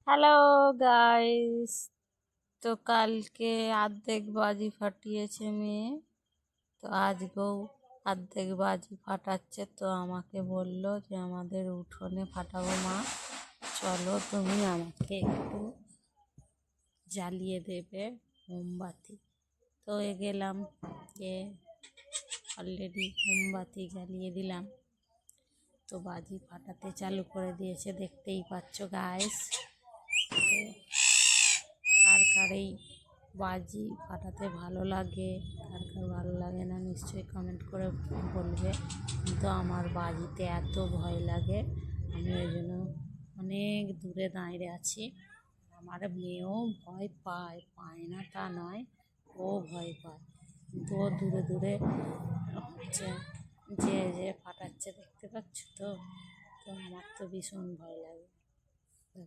Hello guys. তো কালকে অর্ধেক বাজি ফাটিয়েছে মেয়ে, তো আজকেও অর্ধেক বাজি ফাটাচ্ছে। তো আমাকে বললো যে আমাদের উঠোনে ফাটাবো মা, চলো তুমি আমাকে একটু জ্বালিয়ে দেবে মোমবাতি। তো গেলাম, গিয়ে অলরেডি মোমবাতি জ্বালিয়ে দিলাম। তো বাজি ফাটাতে চালু করে দিয়েছে, দেখতেই পাচ্ছ গাইস। কার কার এই বাজি ফাটাতে ভালো লাগে, কার কার ভালো লাগে না নিশ্চয়ই কমেন্ট করে বলবে। কিন্তু আমার বাজিতে এত ভয় লাগে, আমি ওই জন্য অনেক দূরে দাঁড়িয়ে আছি। আমার মেয়েও ভয় পায়, পায় না তা নয়, ও ভয় পায়, কিন্তু ও দূরে দূরে হচ্ছে যে যে ফাটাচ্ছে, দেখতে পাচ্ছ তো। তো আমার তো ভীষণ ভয় লাগে।